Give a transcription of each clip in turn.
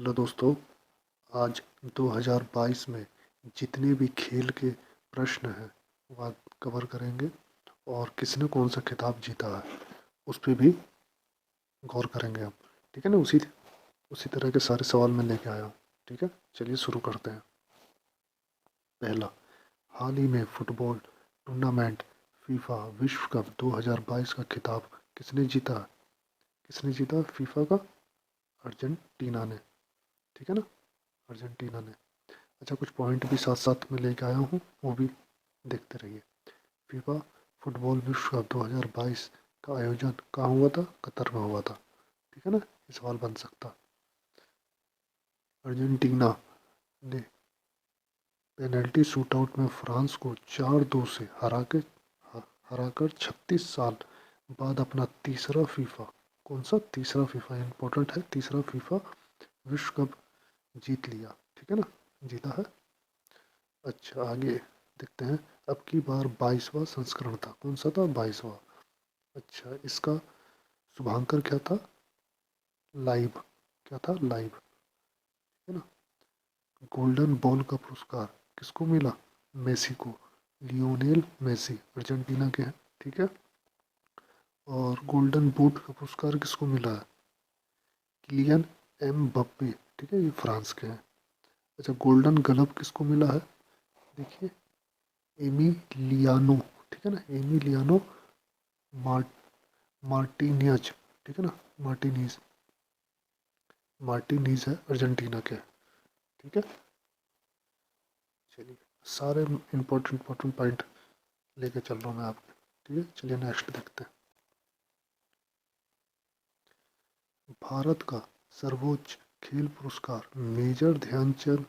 Hello दोस्तों। आज 2022 में जितने भी खेल के प्रश्न हैं वह कवर करेंगे और किसने कौन सा खिताब जीता है उस पर भी गौर करेंगे हम। ठीक है ना। उसी उसी तरह के सारे सवाल मैं लेके आया हूँ। ठीक है, चलिए शुरू करते हैं। पहला, हाल ही में फुटबॉल टूर्नामेंट फीफा विश्व कप 2022 का खिताब किसने जीता? किसने जीता फीफा का? अर्जेंटीना ने। ठीक है ना, अर्जेंटीना ने। अच्छा, कुछ पॉइंट भी साथ साथ में लेके आया हूँ, वो भी देखते रहिए। फीफा फुटबॉल विश्व कप 2022 का आयोजन कहाँ हुआ था? कतर में हुआ था। ठीक है ना, ये सवाल बन सकता। अर्जेंटीना ने पेनल्टी शूटआउट में फ्रांस को 4-2 से हराकर 36 साल बाद अपना तीसरा फीफा, कौन सा तीसरा फीफा, इम्पोर्टेंट है, तीसरा फीफा विश्व कप जीत लिया। ठीक है ना, जीता है। अच्छा, आगे देखते हैं। अब की बार 22वां संस्करण था, कौन सा था? 22वां। अच्छा, इसका शुभांकर क्या था? लाइव। क्या था? लाइव। है ना। गोल्डन बॉल का पुरस्कार किसको मिला? मेसी को। लियोनेल मेसी अर्जेंटीना के हैं। ठीक है। और गोल्डन बूट का पुरस्कार किसको मिला है? Kylian Mbappe. ठीक है, ये फ्रांस के हैं। अच्छा, गोल्डन ग्लव किसको मिला है? देखिए, एमिलियानो। ठीक है ना, एमिलियानो मार्ट मार्टिनियज। ठीक है ना, मार्टिनीज। मार्टिनीज है अर्जेंटीना के। ठीक है। चलिए, सारे इम्पोर्टेंट पॉइंट लेके चल रहा हूँ मैं आपके। ठीक है, चलिए नेक्स्ट देखते हैं। भारत का सर्वोच्च खेल पुरस्कार मेजर ध्यानचंद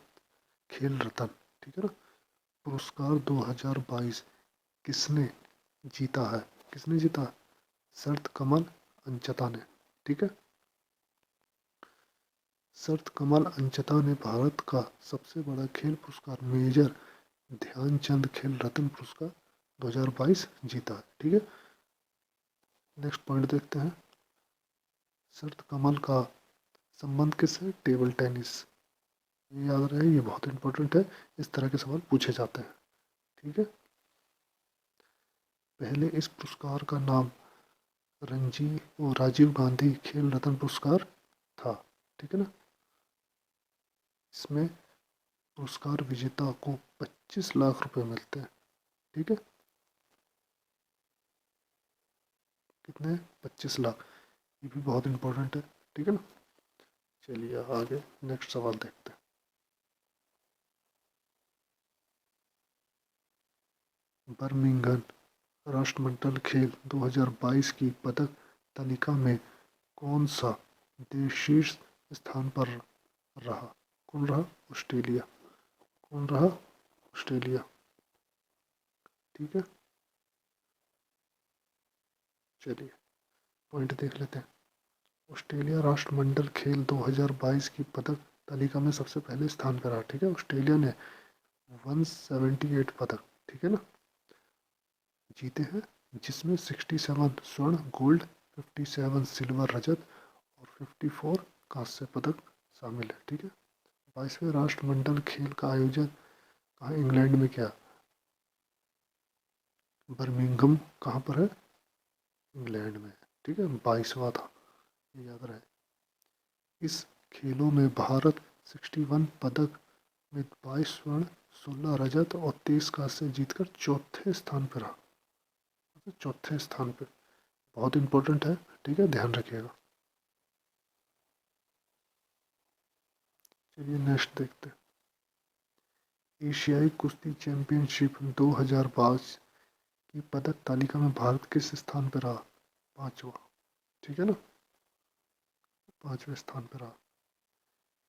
खेल रत्न, ठीक है ना, पुरस्कार 2022 किसने जीता है? किसने जीता? शरत कमल अंचता ने। ठीक है। शरत कमल अंचता ने भारत का सबसे बड़ा खेल पुरस्कार मेजर ध्यानचंद खेल रत्न पुरस्कार 2022 जीता है। ठीक है। नेक्स्ट पॉइंट देखते हैं। शरत कमल का संबंध किससे? Table tennis. ये याद रहे, ये बहुत इंपॉर्टेंट है, इस तरह के सवाल पूछे जाते हैं। ठीक है। पहले इस पुरस्कार का नाम रणजी और राजीव गांधी खेल रत्न पुरस्कार था। ठीक है ना। इसमें पुरस्कार विजेता को 25 लाख रुपए मिलते हैं। ठीक है। कितने? 25 लाख। ये भी बहुत इंपॉर्टेंट है। ठीक है ना। चलिए आगे नेक्स्ट सवाल देखते हैं। बर्मिंघम राष्ट्रमंडल खेल 2022 की पदक तालिका में कौन सा देश शीर्ष स्थान पर रहा? कौन रहा? ऑस्ट्रेलिया। कौन रहा? ऑस्ट्रेलिया। ठीक है। चलिए पॉइंट देख लेते हैं। ऑस्ट्रेलिया राष्ट्रमंडल खेल 2022 की पदक तालिका में सबसे पहले स्थान पर रहा। ठीक है, ऑस्ट्रेलिया ने 178 पदक, ठीक है ना, जीते हैं, जिसमें 67 स्वर्ण गोल्ड, 57 सिल्वर रजत और 54 कांस्य पदक शामिल है। ठीक है। 22वें राष्ट्रमंडल खेल का आयोजन कहाँ? इंग्लैंड में। क्या? बर्मिंघम कहाँ पर है? इंग्लैंड में। ठीक है, 22वां था, ये याद रहे। इस खेलों में भारत 61 पदक में 22 स्वर्ण, 16 रजत और 23 कांस्य जीतकर चौथे स्थान पर रहा। चौथे स्थान पर। बहुत इंपॉर्टेंट है। ठीक है, ध्यान रखिएगा। चलिए नेक्स्ट देखते हैं। एशियाई कुश्ती चैंपियनशिप 2022 की पदक तालिका में भारत किस स्थान पर रहा? पांचवा। ठीक है ना, पांचवें स्थान पर रहा।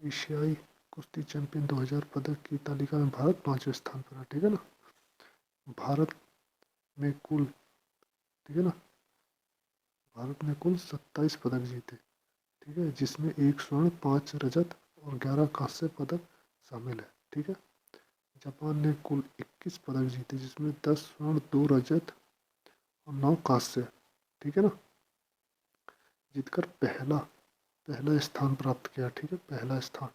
एशियाई कुश्ती चैंपियन 2000 पदक की तालिका में भारत पांचवें स्थान पर रहा। ठीक है ना। भारत में कुल, ठीक है ना, भारत ने कुल 27 पदक जीते। ठीक है, जिसमें 1 स्वर्ण, 5 रजत और 11 कांस्य पदक शामिल है। ठीक है। जापान ने कुल 21 पदक जीते, जिसमें 10 स्वर्ण, 2 रजत और 9 कांस्य, ठीक है ना, जीतकर पहला पहला स्थान प्राप्त किया। ठीक है, पहला स्थान,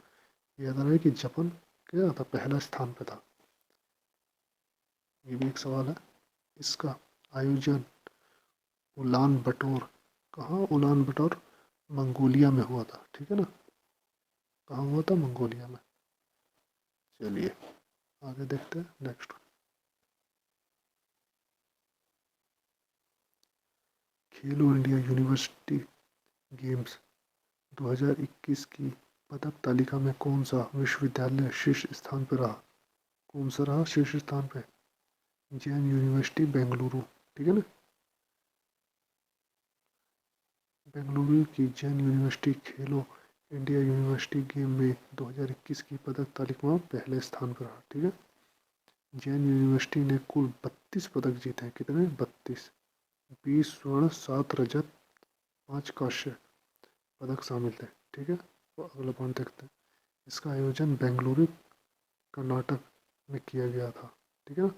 याद रहे कि जापान क्या था, पहला स्थान पे था। ये भी एक सवाल है। इसका आयोजन उलान बटोर, कहाँ उलान बटोर, मंगोलिया में हुआ था। ठीक है ना, कहाँ हुआ था, मंगोलिया में। चलिए आगे देखते हैं नेक्स्ट। खेलो इंडिया यूनिवर्सिटी गेम्स 2021 की पदक तालिका में कौन सा विश्वविद्यालय शीर्ष स्थान पर रहा? कौन सा रहा शीर्ष स्थान पे? जैन यूनिवर्सिटी बेंगलुरु। ठीक है ना, बेंगलुरु की जैन यूनिवर्सिटी खेलो इंडिया यूनिवर्सिटी गेम में 2021 की पदक तालिका में पहले स्थान पर रहा। ठीक है, जैन यूनिवर्सिटी ने कुल 32 पदक जीते हैं। कितने? 32। 20 स्वर्ण, 7 रजत, 5 कांस्य पदक शामिल थे। ठीक है, तो अगला पॉइंट देखते हैं। इसका आयोजन बेंगलुरु कर्नाटक में किया गया था। ठीक है ना,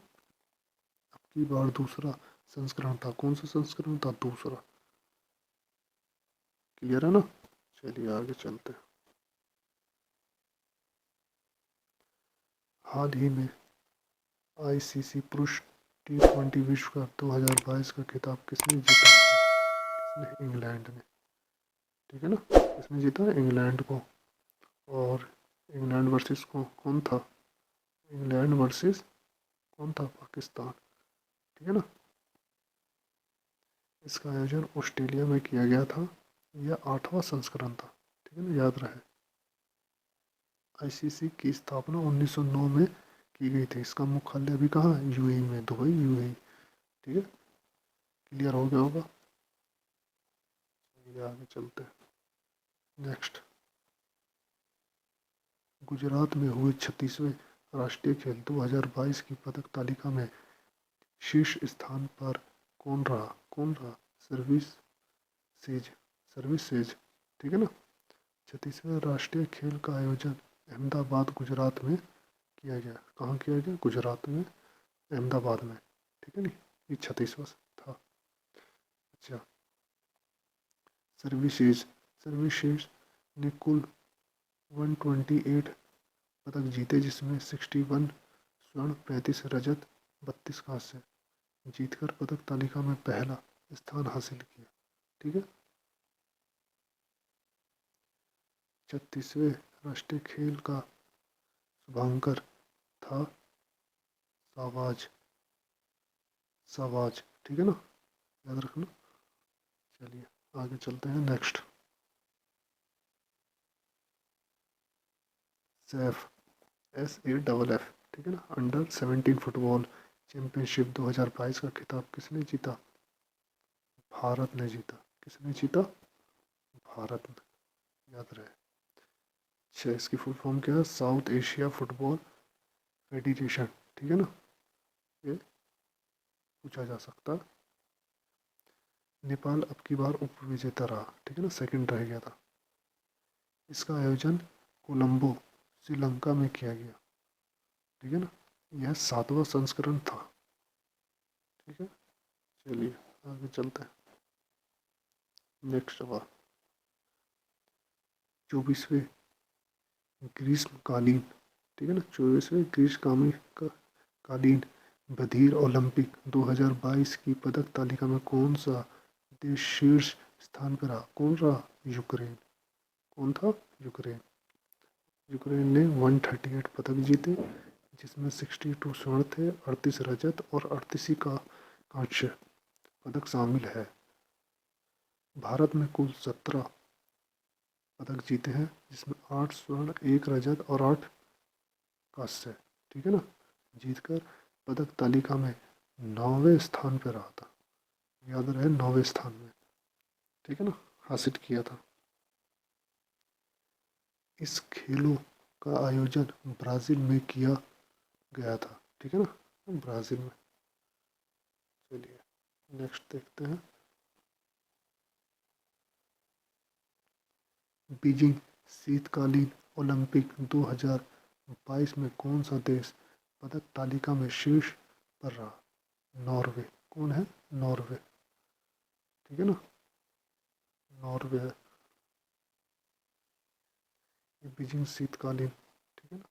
अब की बार दूसरा संस्करण था। कौन सा संस्करण था? दूसरा। क्लियर है ना, चलिए आगे चलते हैं। हाल ही में आईसीसी पुरुष T20 विश्व कप 2022 का खिताब किसने जीता? किसने? इंग्लैंड ने। ठीक है ना, किसने जीता? इंग्लैंड को। और इंग्लैंड वर्सेस कौन था? इंग्लैंड वर्सेस कौन था? पाकिस्तान। ठीक है ना, इसका आयोजन ऑस्ट्रेलिया में किया गया था। यह 8वां संस्करण था। ठीक है ना, याद रहे। आईसीसी की स्थापना 1909 में की गई थी। इसका मुख्यालय अभी कहाँ है? यूएई में, दुबई, यूएई। ठीक है, क्लियर हो गया होगा। चलिए आगे चलते हैं नेक्स्ट। गुजरात में हुए 36वें राष्ट्रीय खेल 2022 की पदक तालिका में शीर्ष स्थान पर कौन रहा? कौन रहा? Service says, service says. ठीक है ना, 36वें राष्ट्रीय खेल का आयोजन अहमदाबाद, गुजरात में किया गया। कहाँ किया गया? गुजरात में, अहमदाबाद में। ठीक है नी, ये 36वां था। अच्छा, सर्विसेज, सर्विसेज ने कुल 128 पदक जीते, जिसमें 61 स्वर्ण, 35 रजत, 32 कांस्य जीतकर पदक तालिका में पहला स्थान हासिल किया। ठीक है, 36वें राष्ट्रीय खेल का शुभांकर था सावाज, सावाज। ठीक है ना, याद रखना। चलिए आगे चलते हैं नेक्स्ट। सैफ, SAFF। ठीक है ना, अंडर 17 फुटबॉल चैंपियनशिप 2022 का खिताब किसने जीता? भारत ने जीता। किसने जीता? भारत ने, याद रहे। अच्छा, इसकी फुल फॉर्म क्या है? South Asia football federation. ठीक है ना, ये पूछा जा सकता। नेपाल अब की बार उप विजेता रहा। ठीक है ना, सेकंड रह गया था। इसका आयोजन कोलंबो, श्रीलंका में किया गया। ठीक है ना, यह 7वां संस्करण था। ठीक है, चलिए आगे चलते हैं नेक्स्ट सवाल। 24वें ग्रीष्मकालीन, ठीक है ना, 24वें ग्रीष्मकालीन कालीन बधिर ओलंपिक 2022 की पदक तालिका में कौन सा देश शीर्ष स्थान पर रहा? कौन रहा? यूक्रेन। कौन था? यूक्रेन। यूक्रेन ने 138 पदक जीते, जिसमें 62 स्वर्ण थे, 38 रजत और 38 का कांस्य पदक शामिल है। भारत में कुल 17 पदक जीते हैं, जिसमें 8 स्वर्ण, 1 रजत और 8 कांस्य। ठीक है ना, जीतकर पदक तालिका में 9वें स्थान पर रहा था। याद रहे, 9वें स्थान में। ठीक है ना, हासिल किया था। इस खेलों का आयोजन ब्राज़ील में किया गया था। ठीक है ना, ब्राज़ील में। चलिए नेक्स्ट देखते हैं। बीजिंग शीतकालीन ओलंपिक 2022 में कौन सा देश पदक तालिका में शीर्ष पर रहा? नॉर्वे। कौन है? नॉर्वे। ठीक है ना, नॉर्वे है। बीजिंग शीतकालीन, ठीक है ना,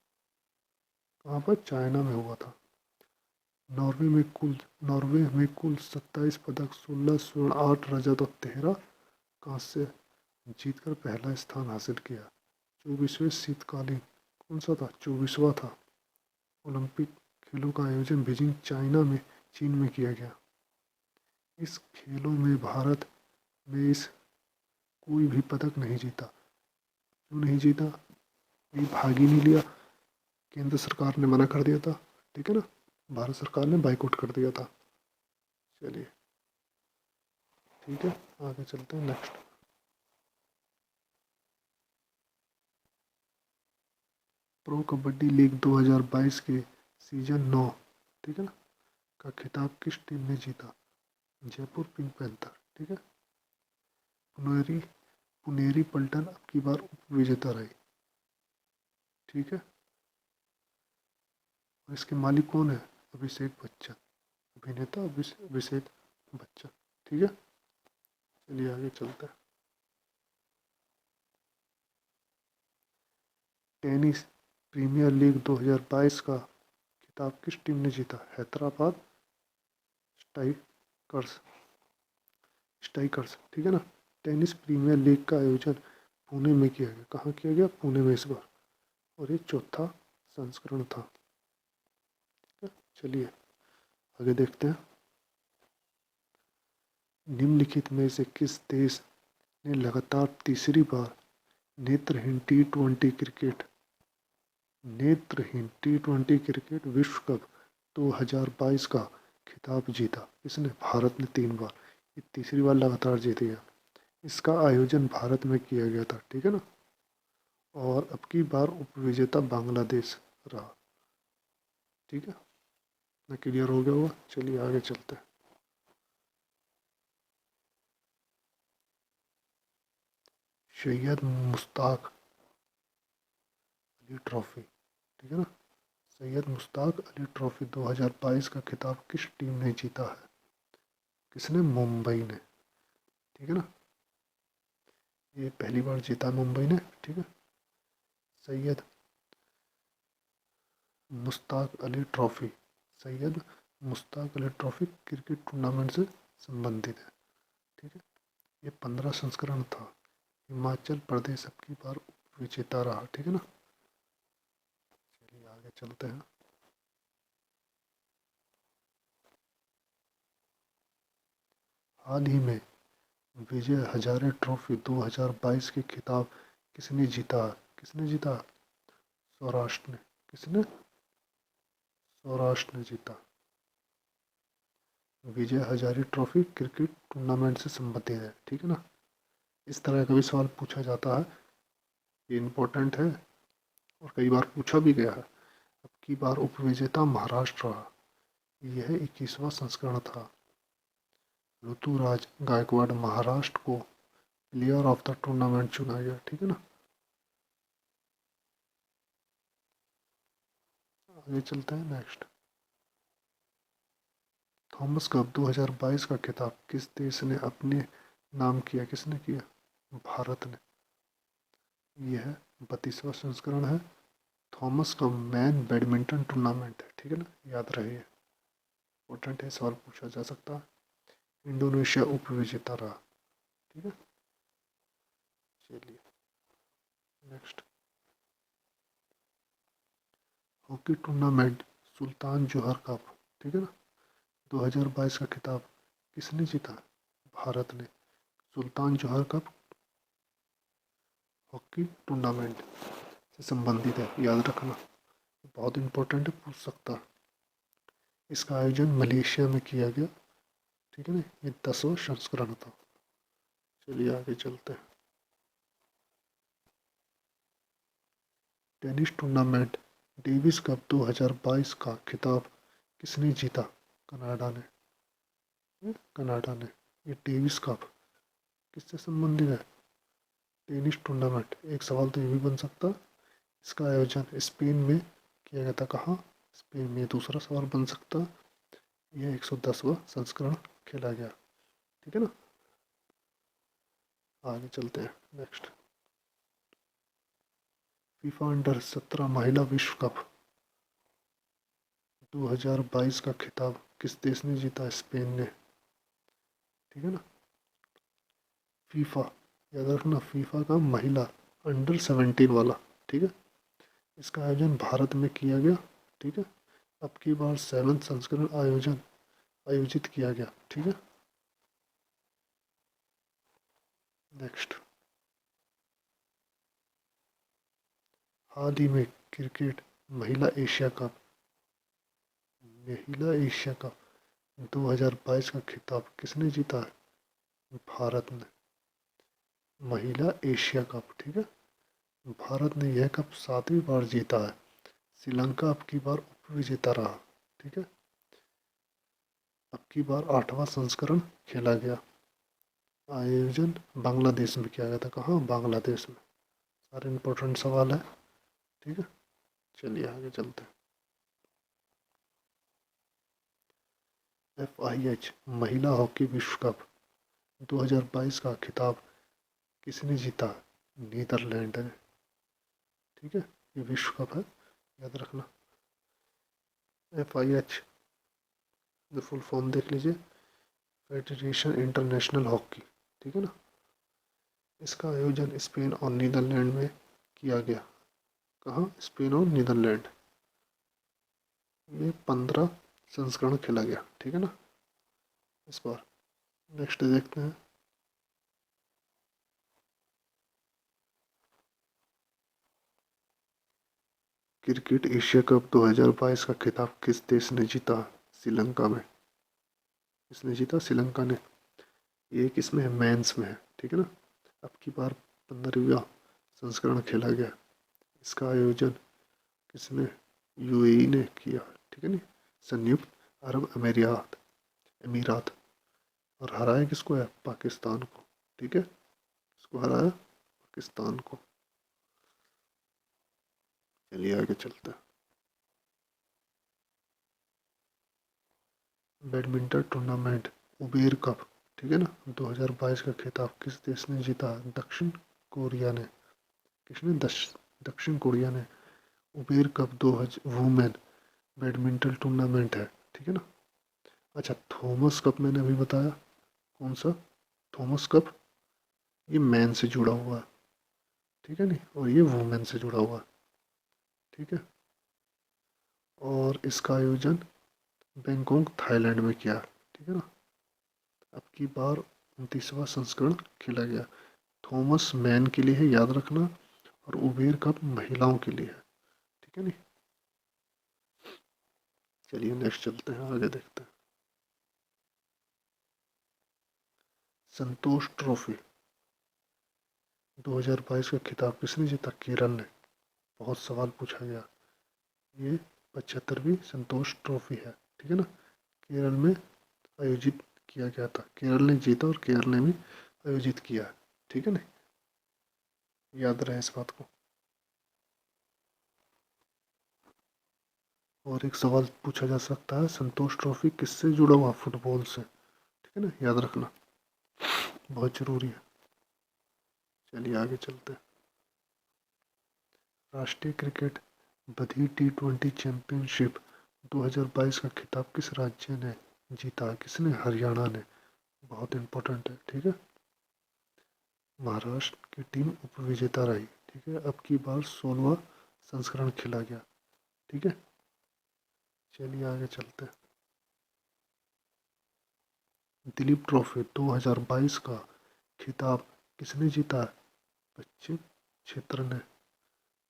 कहाँ पर, चाइना में हुआ था। नॉर्वे में कुल नॉर्वे में कुल 27 पदक, 16 स्वर्ण, 8 रजत और 13 कांस्य जीतकर पहला स्थान हासिल किया। 24वें शीतकालीन कौन सा था, 24वां था। ओलंपिक खेलों का आयोजन बीजिंग चाइना में, चीन में किया गया। इस खेलों में भारत में इस कोई भी पदक नहीं जीता। क्यों नहीं जीता, ये भाग ही नहीं लिया, केंद्र सरकार ने मना कर दिया था, ठीक है ना, भारत सरकार ने बाइकआउट कर दिया था। चलिए ठीक है, आगे चलते हैं नेक्स्ट। प्रो कबड्डी लीग 2022 के सीजन 9, ठीक है ना, का खिताब किस टीम ने जीता, जयपुर पिंक पैंथर, ठीक है। पुनेरी पुनेरी पल्टन अब की बार उप विजेता रही, ठीक है। और इसके मालिक कौन है, अभिषेक बच्चन, अभिनेता अभिषेक बच्चन, ठीक है। चलिए आगे चलते हैं। टेनिस प्रीमियर लीग 2022 का खिताब किस टीम ने जीता, हैदराबाद स्ट्राइकर्स स्ट्राइकर्स, ठीक है ना। टेनिस प्रीमियर लीग का आयोजन पुणे में किया गया, कहाँ किया गया, पुणे में इस बार, और ये चौथा संस्करण था, ठीक है। चलिए आगे देखते हैं। निम्नलिखित में से किस देश ने लगातार तीसरी बार नेत्रहीन टी ट्वेंटी क्रिकेट विश्व कप 2022 का खिताब जीता, इसने, भारत ने 3 बार, ये तीसरी बार लगातार जीती है। इसका आयोजन भारत में किया गया था, ठीक है ना, और अब की बार उपविजेता बांग्लादेश रहा, ठीक है ना, क्लियर हो गया होगा। चलिए आगे चलते हैं। सैयद मुश्ताक अली ट्रॉफी, ठीक है ना, सैयद मुश्ताक अली ट्रॉफी 2022 का खिताब किस टीम ने जीता है, किसने, मुंबई ने, ठीक है ना, ये पहली बार जीता मुंबई ने, ठीक है। Syed Mushtaq Ali trophy Syed Mushtaq Ali trophy cricket tournament से संबंधित है, ठीक है। ये 15 संस्करण था। हिमाचल प्रदेश अब की बार विजेता रहा, ठीक है ना। चलिए आगे चलते हैं। हाल ही में विजय हजारे ट्रॉफी 2022 के खिताब किसने जीता, किसने जीता, सौराष्ट्र ने, किसने, सौराष्ट्र ने जीता। Vijay Hazare trophy cricket tournament से संबंधित है, ठीक है ना। इस तरह का भी सवाल पूछा जाता है, ये इम्पोर्टेंट है और कई बार पूछा भी गया है। अब की बार उपविजेता महाराष्ट्र रहा, यह 21वां संस्करण था। ऋतुराज गायकवाड़ महाराष्ट्र को प्लेयर ऑफ द टूर्नामेंट चुना गया, ठीक है ना। आगे चलते हैं नेक्स्ट। थॉमस कप 2022 का खिताब किस देश ने अपने नाम किया, किसने किया, भारत ने। यह 32वां संस्करण है। Thomas cup man badminton tournament है, ठीक है ना, याद रहे, इंपॉर्टेंट है, सवाल पूछा जा सकता है। इंडोनेशिया उप विजेता रहा, ठीक है। चलिए नेक्स्ट। हॉकी टूर्नामेंट सुल्तान जोहर कप, ठीक है ना, 2022 का खिताब किसने जीता, भारत ने। सुल्तान जोहर कप हॉकी टूर्नामेंट से संबंधित है, याद रखना, बहुत इंपॉर्टेंट है, पूछ सकता है। इसका आयोजन मलेशिया में किया गया, ठीक है ना, ये 10वां संस्करण था। चलिए आगे चलते हैं। टेनिस टूर्नामेंट डेविस कप 2022 का खिताब किसने जीता, कनाडा ने, कनाडा ने। ये डेविस कप किससे संबंधित है, टेनिस टूर्नामेंट, एक सवाल तो ये भी बन सकता है। इसका आयोजन स्पेन में किया गया था, कहाँ, स्पेन में। दूसरा सवाल बन सकता है, यह 110वां संस्करण खेला गया, ठीक है ना। आगे चलते हैं नेक्स्ट। फीफा अंडर 17 महिला विश्व कप 2022 का खिताब किस देश ने जीता? स्पेन ने। ठीक है ना। फीफा, याद रखना, फीफा का महिला अंडर 17 वाला। ठीक है। इसका आयोजन भारत में किया गया। ठीक है। अब की बार 7th संस्करण आयोजित किया गया। ठीक है। नेक्स्ट, हाल ही में क्रिकेट महिला एशिया कप 2022 का खिताब किसने जीता है? भारत ने। महिला एशिया कप। ठीक है। भारत ने यह कप 7वीं बार जीता है। श्रीलंका अब की बार उप विजेता रहा। ठीक है। अब की बार 8वां संस्करण खेला गया। आयोजन बांग्लादेश में किया गया था। कहाँ? बांग्लादेश में। सारे इंपॉर्टेंट सवाल है। ठीक है। चलिए आगे चलते हैं। FIH महिला हॉकी विश्व कप 2022 का खिताब किसने जीता? नीदरलैंड ने। ठीक है। ये विश्व कप है, याद रखना। FIH फुल फॉर्म देख लीजिए, फेडरेशन इंटरनेशनल हॉकी। ठीक है ना। इसका आयोजन स्पेन और नीदरलैंड में किया गया। कहाँ? स्पेन और नीदरलैंड। ये 15 संस्करण खेला गया। ठीक है ना इस बार। नेक्स्ट देखते हैं। क्रिकेट एशिया कप 2022 का खिताब किस देश ने जीता? श्रीलंका में। किसने जीता? श्रीलंका ने। ये किसमें है? मेंस में है। ठीक है ना। अब की बार 15वां संस्करण खेला गया। इसका आयोजन किसने? UAE ने किया। ठीक है नी, संयुक्त अरब अमीरात। और हराया किसको है? पाकिस्तान को। ठीक है। इसको हराया पाकिस्तान को। चलिए आगे चलते हैं। Badminton tournament Uber cup. ठीक है ना। 2022 का खिताब किस देश ने जीता? दक्षिण कोरिया ने। किसने? दक्षिण कोरिया ने। Uber cup 2000 women badminton tournament है। ठीक है ना। अच्छा, थॉमस कप मैंने अभी बताया। कौन सा? Thomas cup. ये मैन से जुड़ा हुआ है। ठीक है नी, और ये वुमेन से जुड़ा हुआ है। ठीक है। और इसका आयोजन बैंकॉक थाईलैंड में किया। ठीक है ना। अब की बार 29वां संस्करण खेला गया। थॉमस मैन के लिए है, याद रखना। और उबेर कप महिलाओं के लिए है। ठीक है नी। चलिए नेक्स्ट चलते हैं, आगे देखते हैं। संतोष ट्रॉफी 2022 का खिताब किसने जीता? केरल ने। बहुत सवाल पूछा गया। ये 75वीं संतोष ट्रॉफी है। ठीक है ना। केरल में आयोजित किया गया था। केरल ने जीता और केरल ने भी आयोजित किया है। ठीक है ना। याद रहे इस बात को। और एक सवाल पूछा जा सकता है, संतोष ट्रॉफी किससे जुड़ा हुआ? फुटबॉल से। ठीक है ना, याद रखना, बहुत जरूरी है। चलिए आगे चलते हैं। राष्ट्रीय क्रिकेट बधिर T20 चैंपियनशिप 2022 का खिताब किस राज्य ने जीता? किसने? हरियाणा ने। बहुत इंपॉर्टेंट है। ठीक है। महाराष्ट्र की टीम उपविजेता रही। ठीक है। अब की बार 16वां संस्करण खेला गया। ठीक है। चलिए आगे चलते हैं। दिलीप ट्रॉफी 2022 का खिताब किसने जीता? पश्चिम क्षेत्र ने।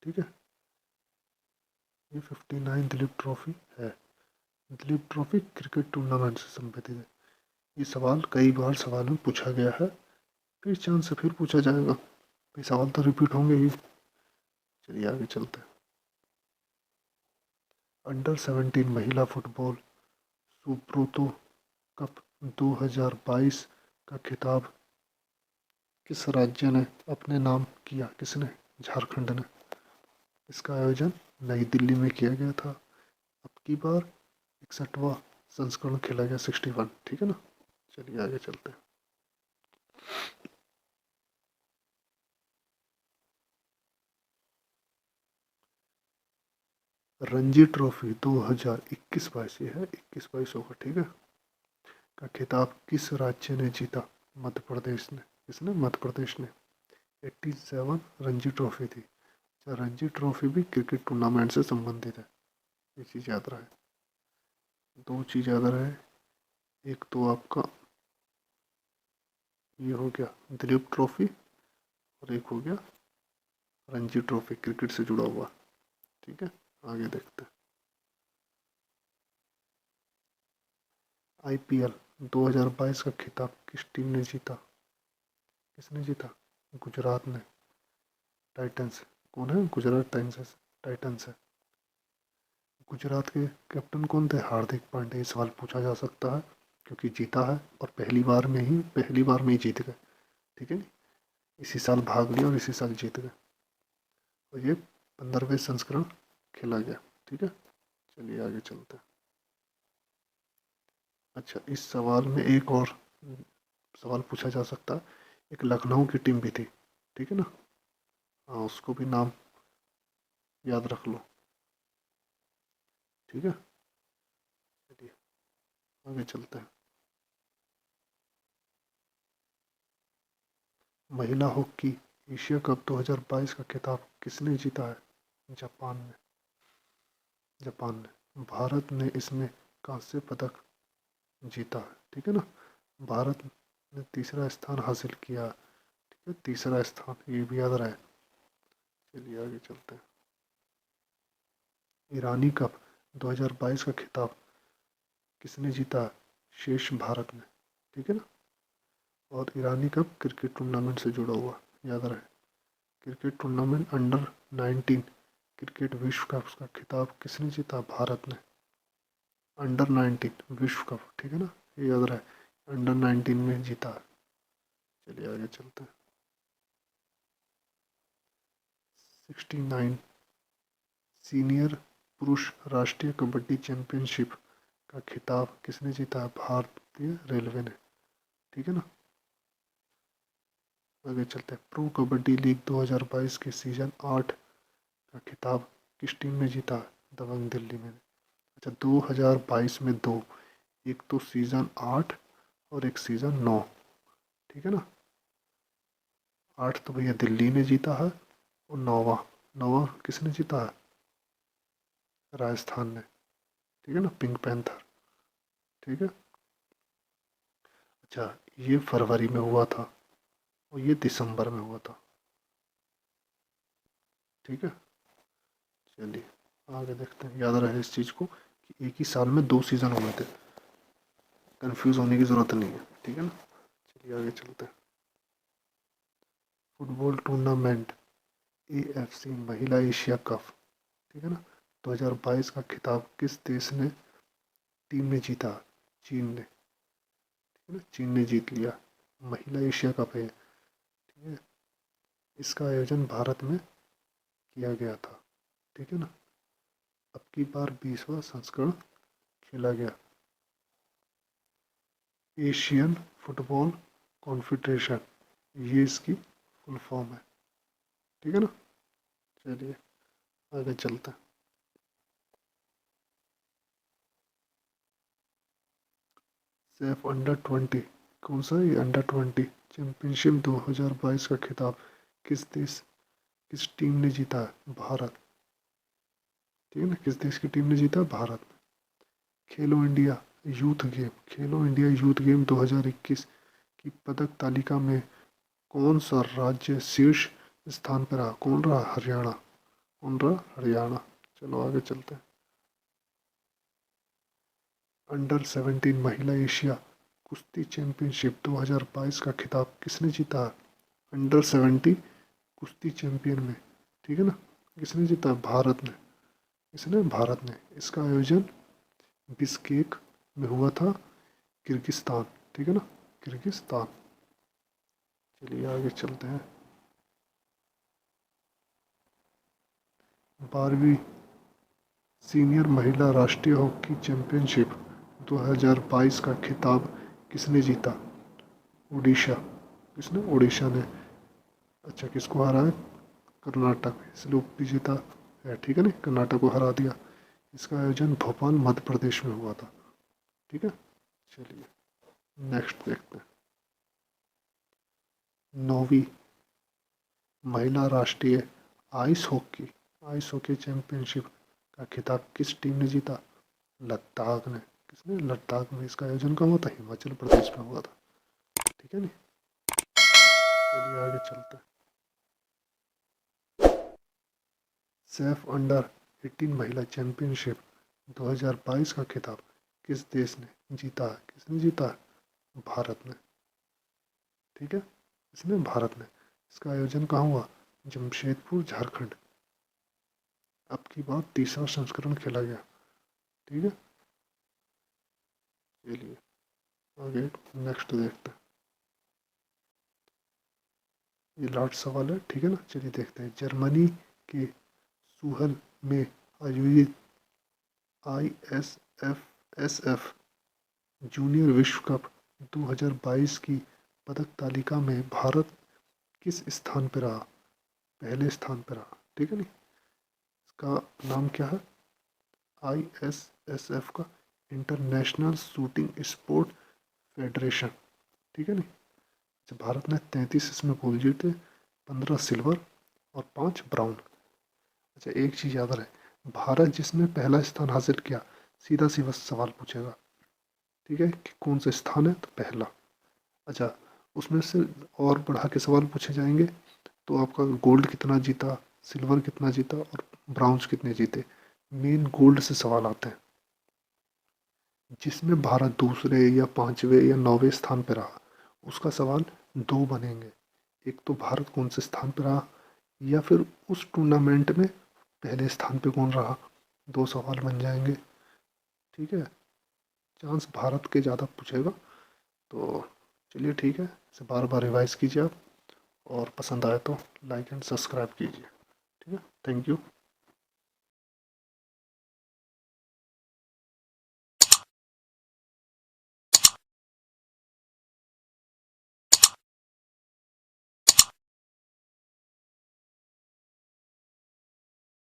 ठीक है। ये 59 दिलीप ट्रॉफी है। दिलीप ट्रॉफी क्रिकेट टूर्नामेंट से संबंधित है। ये सवाल कई बार सवाल में पूछा गया है, फिर चांस से फिर पूछा जाएगा। ये सवाल तो रिपीट होंगे ही। चलिए आगे चलते हैं। अंडर 17 महिला फुटबॉल सुब्रोतो कप 2022 का खिताब किस राज्य ने अपने नाम किया? किसने? झारखंड ने। इसका आयोजन नई दिल्ली में किया गया था। अब की बार 61वां संस्करण खेला गया, 61। ठीक है ना। चलिए आगे चलते हैं। रणजी ट्रॉफी 2021-22, ये है 21-22 होगा, ठीक है, का खिताब किस राज्य ने जीता? मध्य प्रदेश ने। किसने? मध्य प्रदेश ने। 87 रणजी ट्रॉफी थी। रणजी ट्रॉफी भी क्रिकेट टूर्नामेंट से संबंधित है, ये चीज़ याद रहे। दो चीज़ याद रहे, एक तो आपका ये हो गया दिलीप ट्रॉफी, और एक हो गया रणजी ट्रॉफी, क्रिकेट से जुड़ा हुआ, ठीक है। आगे देखते हैं। आईपीएल 2022 का खिताब किस टीम ने जीता? किसने जीता? गुजरात ने। टाइटंस। कौन है? गुजरात टाइटंस। टाइटंस है। गुजरात के कैप्टन कौन थे? हार्दिक पांड्या। ये सवाल पूछा जा सकता है क्योंकि जीता है और पहली बार में ही जीत गए, ठीक है नी। इसी साल भाग लिया और इसी साल जीत गए, और ये 15वें संस्करण खेला गया, ठीक है। चलिए आगे चलते हैं। अच्छा, इस सवाल में एक और सवाल पूछा जा सकता है। एक लखनऊ की टीम भी थी, ठीक है ना। हाँ, उसको भी नाम याद रख लो, ठीक है। चलिए आगे चलते हैं। महिला हॉकी एशिया कप 2022 का खिताब किसने जीता है? जापान ने। जापान ने। भारत ने इसमें कांस्य पदक जीता है, ठीक है ना। भारत ने तीसरा स्थान हासिल किया, ठीक है, तीसरा स्थान, ये भी याद रहे। चलिए आगे चलते हैं। ईरानी कप 2022 का खिताब किसने जीता? शेष भारत ने, ठीक है ना। और ईरानी कप क्रिकेट टूर्नामेंट से जुड़ा हुआ, याद रहे। क्रिकेट टूर्नामेंट अंडर 19 क्रिकेट विश्व कप का खिताब किसने जीता? भारत ने। अंडर 19 विश्व कप, ठीक है ना, ये याद रहे, अंडर 19 में जीता है। चलिए आगे चलते हैं। 69 सीनियर पुरुष राष्ट्रीय कबड्डी चैंपियनशिप का खिताब किसने जीता? भारतीय रेलवे ने, ठीक है ना। आगे चलते हैं। प्रो कबड्डी लीग 2022 के सीजन 8 का खिताब किस टीम ने जीता? दबंग दिल्ली में। अच्छा, 2022 में दो, एक तो सीजन 8 और एक सीजन 9, ठीक है ना। 8 तो भैया दिल्ली ने जीता है, और नौवा नौवा किसने जीता है? राजस्थान ने, ठीक है ना, पिंक पैंथर, ठीक है। अच्छा, ये फरवरी में हुआ था और ये दिसंबर में हुआ था, ठीक है। चलिए आगे देखते हैं। याद रहे इस चीज़ को कि एक ही साल में दो सीज़न हुए थे, कंफ्यूज होने की ज़रूरत नहीं है, ठीक है ना। चलिए आगे चलते हैं। फुटबॉल टूर्नामेंट AFC महिला एशिया कप, ठीक है ना, 2022 का खिताब किस देश ने टीम ने जीता? चीन ने, ठीक है ना, चीन ने जीत लिया। महिला एशिया कप है, ठीक है। इसका आयोजन भारत में किया गया था, ठीक है ना। अब की बार 20वां संस्करण खेला गया। एशियन फुटबॉल कॉन्फेडरेशन, ये इसकी फुल फॉर्म है, ठीक है ना। चलिए आगे चलते हैं। सेफ अंडर 20, कौन सा? ये अंडर 20 चैंपियनशिप 2022 का खिताब किस देश, किस टीम ने जीता है? भारत, ठीक है ना। किस देश की टीम ने जीता? भारत। खेलो इंडिया खेलो इंडिया यूथ गेम 2021 की पदक तालिका में कौन सा राज्य शीर्ष स्थान पर रहा? कौन रहा? हरियाणा। कौन रहा? हरियाणा। चलो आगे चलते हैं। अंडर 17 महिला एशिया कुश्ती चैंपियनशिप 2022 का खिताब किसने जीता? अंडर 17 कुश्ती चैंपियन में, ठीक है ना, किसने जीता? भारत ने। किसने? भारत ने। इसका आयोजन बिस्केक में हुआ था, किर्गिस्तान, ठीक है ना, किर्गिस्तान। चलिए आगे चलते हैं। 12वीं सीनियर महिला राष्ट्रीय हॉकी चैंपियनशिप 2022 का खिताब किसने जीता? उड़ीसा। किसने? उड़ीसा ने। अच्छा, किसको हरा है? कर्नाटक, इसलिए उपी जीता है, ठीक है ना, कर्नाटक को हरा दिया। इसका आयोजन भोपाल मध्य प्रदेश में हुआ था। ठीक है, चलिए नेक्स्ट देखते हैं। 9वीं महिला राष्ट्रीय आइस हॉकी चैंपियनशिप का खिताब किस टीम ने जीता? लद्दाख ने। किसने? लद्दाख में। इसका आयोजन कहाँ हुआ था? हिमाचल प्रदेश में हुआ था। ठीक है नी, चलिए आगे चलते हैं। सैफ अंडर 18 महिला चैंपियनशिप 2022 का खिताब किस देश ने जीता है? किसने जीता है? भारत ने। ठीक है, इसने भारत ने। इसका आयोजन कहाँ हुआ? जमशेदपुर, झारखंड। अब की बार तीसरा संस्करण खेला गया। ठीक है, चलिए आगे नेक्स्ट देखते हैं। ये लास्ट सवाल है, ठीक है ना। चलिए देखते हैं। जर्मनी के सूहल में आयोजित ISFSF जूनियर विश्व कप 2022 की पदक तालिका में भारत किस स्थान पर रहा? पहले स्थान पर रहा। ठीक है नी, इसका नाम क्या है? ISSF का इंटरनेशनल शूटिंग स्पोर्ट फेडरेशन। ठीक है नी। अच्छा, भारत ने 33 इसमें गोल्ड जीते, 15 सिल्वर और 5 ब्राउन। अच्छा, एक चीज़ याद रहे, भारत जिसने पहला स्थान हासिल किया, सीधा सीधा सवाल पूछेगा। ठीक है, कि कौन सा स्थान है? तो पहला। अच्छा, उसमें से और बढ़ा के सवाल पूछे जाएंगे, तो आपका गोल्ड कितना जीता, सिल्वर कितना जीता और ब्राउन्स कितने जीते। मेन गोल्ड से सवाल आते हैं। जिसमें भारत दूसरे या पांचवें या 9वें स्थान पर रहा, उसका सवाल दो बनेंगे। एक तो भारत कौन से स्थान पर रहा, या फिर उस टूर्नामेंट में पहले स्थान पे कौन रहा। दो सवाल बन जाएंगे। ठीक है, चांस भारत के ज़्यादा पूछेगा। तो चलिए ठीक है, इसे बार बार रिवाइज कीजिए आप, और पसंद आए तो लाइक एंड सब्सक्राइब कीजिए। ठीक है, थैंक यू।